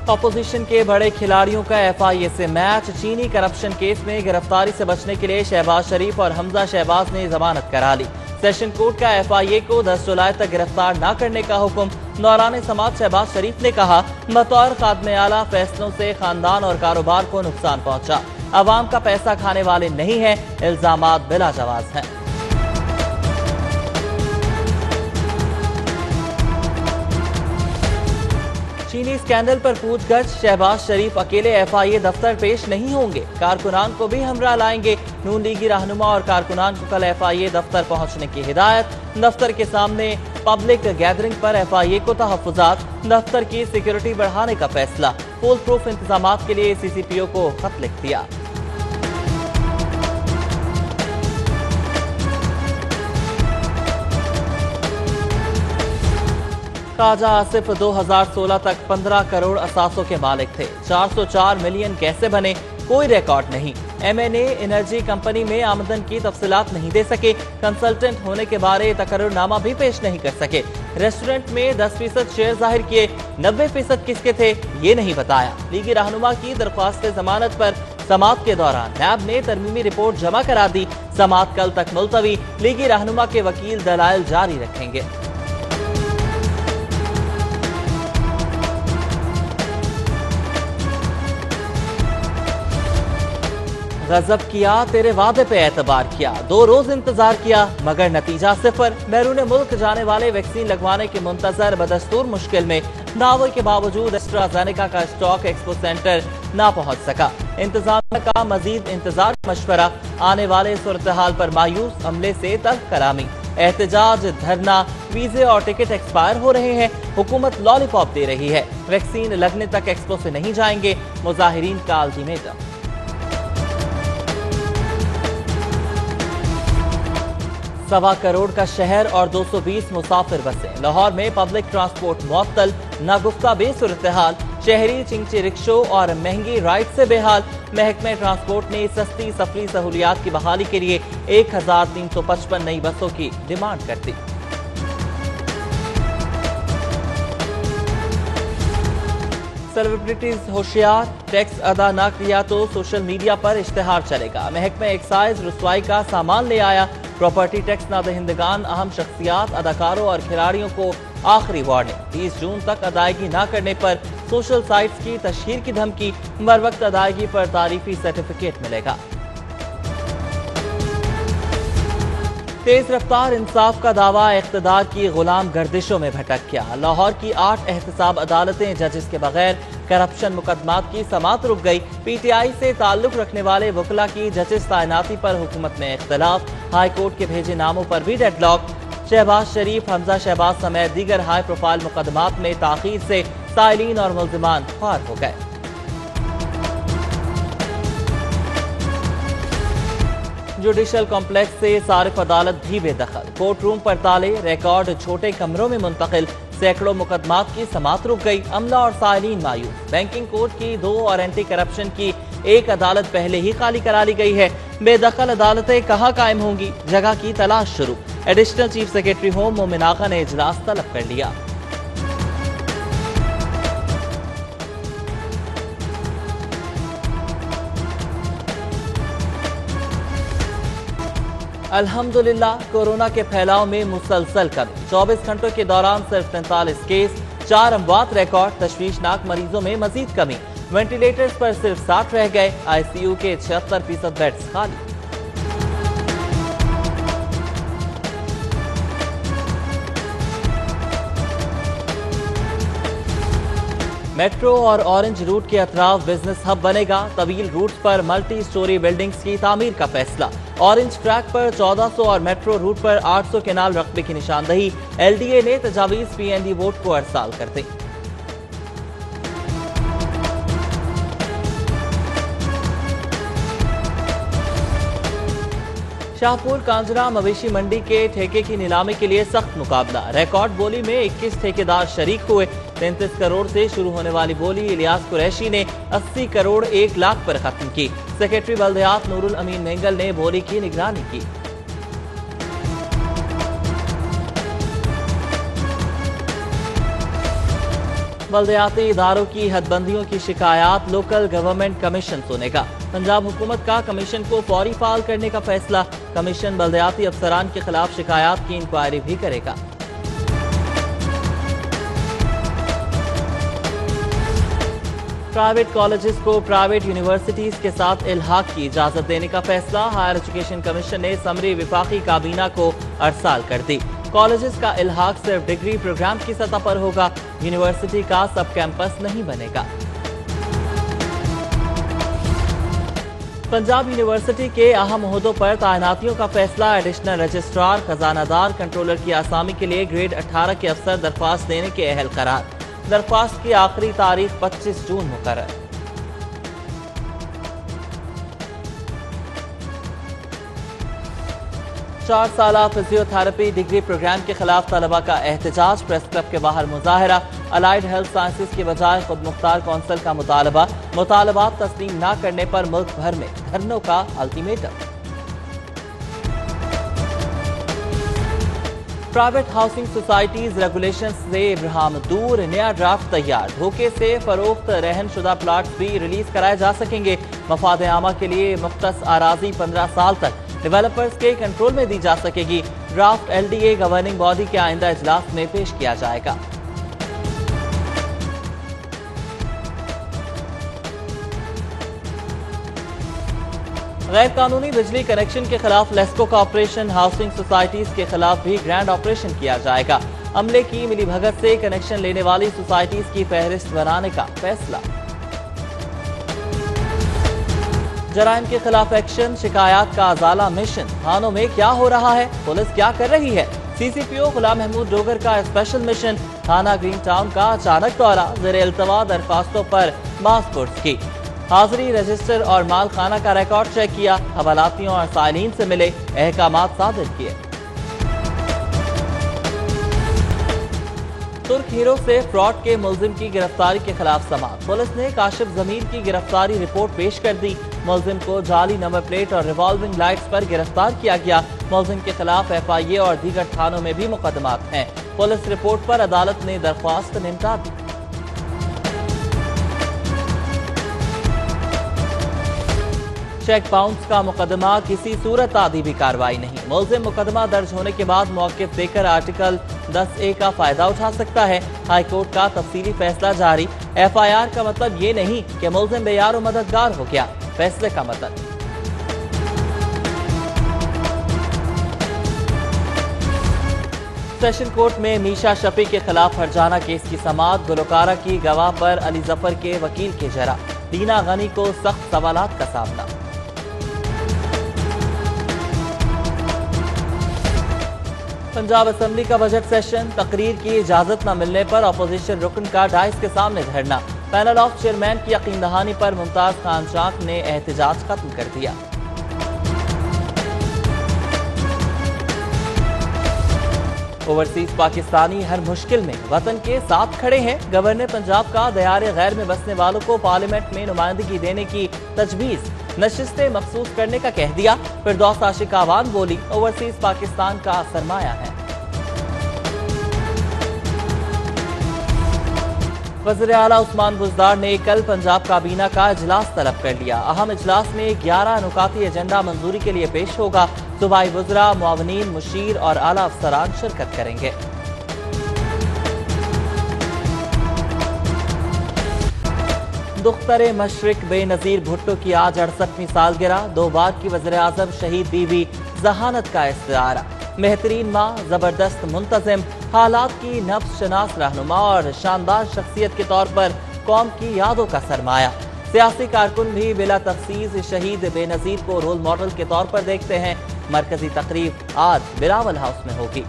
Opposition के बड़े खिलाड़ियों का FIA से मैच। चीनी करप्शन केस में गिरफ्तारी से बचने के लिए शहबाज शरीफ और हमजा शहबाज ने जमानत करा ली। सेशन कोर्ट का FIA को 10 जुलाई तक गिरफ्तार न करने का हुक्म। दौरान समाअत शहबाज शरीफ ने कहा, बतौर खाद्मे आला फैसलों से खानदान और कारोबार को नुकसान पहुंचा। अवाम का पैसा खाने वाले नहीं है, इल्जामात बिला जवाज हैं। चीनी स्कैंडल पर पूछगछ। शहबाज शरीफ अकेले FIA दफ्तर पेश नहीं होंगे, कारकुनान को भी हमरा लाएंगे। नून लीगी रहनुमा और कारकुनान को कल FIA दफ्तर पहुंचने की हिदायत। दफ्तर के सामने पब्लिक गैदरिंग पर FIA को तहफ्फुजात। दफ्तर की सिक्योरिटी बढ़ाने का फैसला। फुल प्रूफ इंतजाम के लिए CCPO को खत लिख दिया। ख्वाजा आसिफ 2016 तक 15 करोड़ असासों के मालिक थे। 404 मिलियन कैसे बने, कोई रिकॉर्ड नहीं। MNA एनर्जी कंपनी में आमदन की तफसीलात नहीं दे सके। कंसल्टेंट होने के बारे तकर्रुरनामा भी पेश नहीं कर सके। रेस्टोरेंट में 10% शेयर जाहिर किए, 90% किसके थे ये नहीं बताया। लीगी रहनुमा की दरख्वास्त जमानत पर समाअत के दौरान नैब ने तरमीमी रिपोर्ट जमा करा दी। समाअत कल तक मुलतवी। लीगी रहनुमा के वकील दलाइल जारी रखेंगे। गजब किया, तेरे वादे पे एतबार किया। 2 रोज इंतजार किया मगर नतीजा सिफर। बैरून मुल्क जाने वाले वैक्सीन लगवाने के मुंतजर बदस्तूर मुश्किल में। दावे के बावजूद एस्ट्राजेनेका का स्टॉक एक्सपो सेंटर ना पहुंच सका। इंतजामिया का मजीद इंतजार मशवरा। आने वाले सूरत हाल पर मायूस, अमले से तल्ख कलामी। एहतजाज, धरना, वीजे और टिकट एक्सपायर हो रहे हैं। हुकूमत लॉलीपॉप दे रही है। वैक्सीन लगने तक एक्सपो से नहीं जाएंगे, मुजाहिरीन का अल्टीमेटम। 1.25 करोड़ का शहर और 220 मुसाफिर बसे। लाहौर में पब्लिक ट्रांसपोर्ट मुअत्तल, नागुफ्ता बेसूरत हाल। शहरी चिंची रिक्शों और महंगी राइड से बेहाल। महकमे ट्रांसपोर्ट ने सस्ती सफरी सहूलियात की बहाली के लिए 1355 नई बसों की डिमांड कर दी। सेलिब्रिटीज होशियार, टैक्स अदा न किया तो सोशल मीडिया पर इश्तेहार चलेगा। महकमे एक्साइज रुसवाई का सामान ले आया। प्रॉपर्टी टैक्स ना दहिंदगान, अहम शख्सियात, अदाकारों और खिलाड़ियों को आखिरी वार्निंग। 30 जून तक अदायगी न करने पर सोशल साइट्स की तशहीर की धमकी। बरवक्त अदायगी पर तारीफी सर्टिफिकेट मिलेगा। तेज रफ्तार इंसाफ का दावा इख्तिदार की गुलाम गर्दिशों में भटक गया। लाहौर की 8 एहतसाब अदालतें जजेस के बगैर। करप्शन मुकदमात की समाअत रुक गई। PTI से ताल्लुक रखने वाले वकला की जजेस तैनाती पर हुकूमत में इख्तलाफ। हाई कोर्ट के भेजे नामों पर भी डेडलॉक। शहबाज शरीफ, हमजा शहबाज समेत दीगर हाई प्रोफाइल मुकदमात में ताखीर से साइलीन और मुल्जिमान फार हो गए। जुडिशल कॉम्प्लेक्स से सारिफ अदालत भी बेदखल। कोर्ट रूम पर ताले, रिकॉर्ड छोटे कमरों में मुंतकिल। सैकड़ों मुकदमात की समाअत रुक गई। अमला और साइलीन मायूस। बैंकिंग कोर्ट की 2 और एंटी करप्शन की 1 अदालत पहले ही खाली करा ली गई है। बेदखल अदालतें कहां कायम होंगी, जगह की तलाश शुरू। एडिशनल चीफ सेक्रेटरी होम मोमिन आगा ने इजलास तलब कर लिया। अल्हम्दुलिल्लाह, कोरोना के फैलाव में मुसलसल कमी। 24 घंटों के दौरान सिर्फ 43 केस, 4 अमवात रिकॉर्ड। तशवीशनाक मरीजों में मजीद कमी। वेंटिलेटर्स पर सिर्फ 60 रह गए। ICU के 76% बेड्स खाली। मेट्रो और ऑरेंज रूट के अतराफ बिजनेस हब बनेगा। तवील रूट्स पर मल्टी स्टोरी बिल्डिंग्स की तामीर का फैसला। ऑरेंज ट्रैक पर 1400 और मेट्रो रूट पर 800 केनाल रकबे की निशानदही। LDA ने तजावीज PND बोर्ड को अरसाल कर दी। शाहपुर कांजरा मवेशी मंडी के ठेके की नीलामी के लिए सख्त मुकाबला। रिकॉर्ड बोली में 21 ठेकेदार शरीक हुए। 33 करोड़ से शुरू होने वाली बोली इलियास कुरैशी ने 80 करोड़ 1 लाख पर खत्म की। सेक्रेटरी बल्दियात नूरुल अमीन मेंगल ने बोली की निगरानी की। बल्दियाती इदारों की हदबंदियों की शिकायत लोकल गवर्नमेंट कमीशन सुनेगा। पंजाब हुकूमत का कमीशन को फौरी फाल करने का फैसला। कमीशन बल्दियाती अफसरान के खिलाफ शिकायत की इंक्वायरी भी करेगा। प्राइवेट कॉलेजेस को प्राइवेट यूनिवर्सिटीज के साथ इल्हाक की इजाजत देने का फैसला। हायर एजुकेशन कमीशन ने समरी विफाकी काबीना को अरसाल कर दी। कॉलेजेस का इल्हाक सिर्फ डिग्री प्रोग्राम की सतह पर होगा, यूनिवर्सिटी का सब कैंपस नहीं बनेगा। पंजाब यूनिवर्सिटी के अहम ओहदों पर तैनातियों का फैसला। एडिशनल रजिस्ट्रार, खजानादार, कंट्रोलर की आसामी के लिए ग्रेड 18 के अफसर दरख्वास्त देने के अहल करार। दरख्वास्त की आखिरी तारीख 25 जून मुकर्रर। चार साला फिजियोथेरेपी डिग्री प्रोग्राम के खिलाफ तलबा का एहतजाज। प्रेस क्लब के बाहर मुजाहरा। अलाइड हेल्थ साइंसेज की बजाय खुद मुख्तार कौंसिल का मुतालबा। मुतालबात तस्लीम न करने पर मुल्क भर में धरनों का ultimatum. Private housing societies regulation से इब्राहिम दूर। नया ड्राफ्ट तैयार। धोखे से फरोख्त रहनशुदा प्लाट भी रिलीज कराए जा सकेंगे। मफाद आमा के लिए मुख्तस आराजी 15 साल तक डेवलपर्स के कंट्रोल में दी जा सकेगी। ड्राफ्ट LDA गवर्निंग बॉडी के आइंदा इजलास में पेश किया जाएगा। गैर कानूनी बिजली कनेक्शन के खिलाफ लेस्को का ऑपरेशन। हाउसिंग सोसाइटीज के खिलाफ भी ग्रैंड ऑपरेशन किया जाएगा। अमले की मिलीभगत से कनेक्शन लेने वाली सोसाइटीज की फहरिस्त बनाने का फैसला। जराइम के खिलाफ एक्शन, शिकायत का अजाला मिशन। थानों में क्या हो रहा है, पुलिस क्या कर रही है। CCPO गुलाम महमूद डोगर का स्पेशल मिशन। थाना ग्रीन टाउन का अचानक दौरा। ज़ेरे इल्तवा दरखास्तों पर मास्क की हाजिरी, रजिस्टर और माल खाना का रिकॉर्ड चेक किया। हवालातियों और साइलिन से मिले, अहकामात सादिर किए। तुर्क हीरो से फ्रॉड के मुलजिम की गिरफ्तारी के खिलाफ समाअत। पुलिस ने काशिफ जमीर की गिरफ्तारी रिपोर्ट पेश कर दी। मुलजिम को जाली नंबर प्लेट और रिवॉल्विंग लाइट्स पर गिरफ्तार किया गया। मुलजिम के खिलाफ FIA और दीगर थानों में भी मुकदमात हैं। पुलिस रिपोर्ट पर अदालत ने दरख्वास्त निपटा दी। चेक बाउंस का मुकदमा, किसी सूरत आदि कार्रवाई नहीं। मुलजिम मुकदमा दर्ज होने के बाद मौक़िफ़ देकर आर्टिकल 10A का फायदा उठा सकता है। हाई कोर्ट का तफसीली फैसला जारी। FIR का मतलब ये नहीं कि मुलजिम बेयार और मददगार हो गया। फैसले का मतलब सेशन कोर्ट में मीशा शफी के खिलाफ हरजाना केस की समाअत। गुलकारा की गवाह पर अली जफर के वकील के जरा। दीना गनी को सख्त सवालात का सामना। पंजाब असेंबली का बजट सेशन। तकरीर की इजाजत न मिलने पर अपोजिशन रुकन का डाइस के सामने धरना। पैनल ऑफ चेयरमैन की यकीन दहानी पर मुमताज खान चाक ने एहतजाज खत्म कर दिया। ओवरसीज पाकिस्तानी हर मुश्किल में वतन के साथ खड़े हैं। गवर्नर पंजाब का दयार गैर में बसने वालों को पार्लियामेंट में नुमाइंदगी देने की तजवीज, नशिस्तें मखसूस करने का कह दिया। फिरदौस आशिक आवान बोली, ओवरसीज पाकिस्तान का सरमाया है। वज़ीर आला उस्मान बुज़दार ने कल पंजाब काबीना का इजलास तलब कर लिया। अहम इजलास में 11 नुकाती एजेंडा मंजूरी के लिए पेश होगा। सूबाई वज़रा, मुआवनीन, मुशीर और आला अफसरान शिरकत करेंगे। दुख्तर मशरिक बेनज़ीर भुट्टो की आज 68वीं सालगिरह। 2 बार की वज़ीर आज़म शहीद बीबी जहानत का इस्तिआरा। बेहतरीन माँ, जबरदस्त मुंतज़िम, हालात की नफ्स शनास रहनुमा और शानदार शख्सियत के तौर पर कौम की यादों का सरमाया। सियासी कारकुन भी बिला तफसीज शहीद बेनज़ीर को रोल मॉडल के तौर पर देखते हैं। मरकजी तकरीब आज बिलावल हाउस में होगी।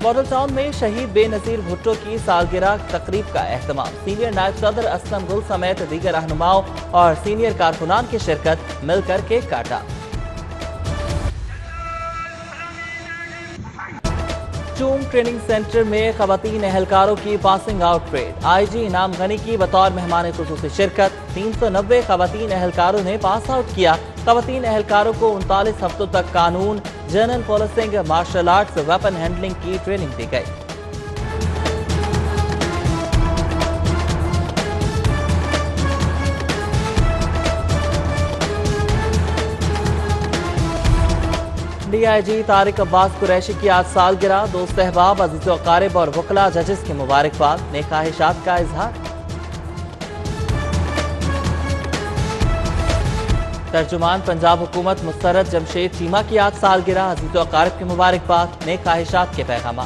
मॉडल टाउन में शहीद बेनज़ीर भुट्टो की सालगिरह तकरीब का एहतमाम। सीनियर नायब सदर असलम गुल समेत दीगर रहनुमाओं और सीनियर कारकुनान की शिरकत, मिलकर केक काटा। चूम ट्रेनिंग सेंटर में खवातीन एहलकारों की पासिंग आउट परेड। IG इनाम गनी की बतौर मेहमान खुसूसी शिरकत। 390 खवातीन एहलकारों ने पास आउट किया। खवातीन एहलकारों को 39 हफ्तों तक कानून, general policing, martial arts, weapon handling की ट्रेनिंग दी गई। डीआईजी तारिक अब्बास कुरैशी की आज सालगिरह। दोस्त अहबाब, अजीज़ व अकारिब और वकला जजेस की मुबारकबाद, नेक ख्वाहिशात का इजहार। तर्जुमान पंजाब हुकूमत मुस्तरद जमशेद चीमा की आज सालगिरह। अजीज़ व अकारिब की मुबारकबाद, नेक ख्वाहिशात के पैगाम।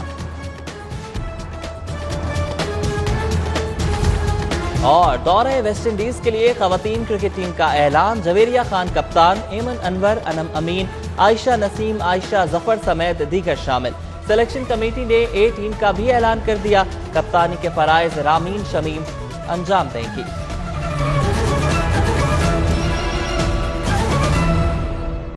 और दौरे वेस्ट इंडीज के लिए खवातीन क्रिकेट टीम का ऐलान। जवेरिया खान कप्तान, एमन अनवर, अनम अमीन, आयशा नसीम, आयशा जफर समेत दीगर शामिल। सिलेक्शन कमेटी ने ए टीम का भी ऐलान कर दिया। कप्तानी के फराइज रामीन शमीम अंजाम देंगी।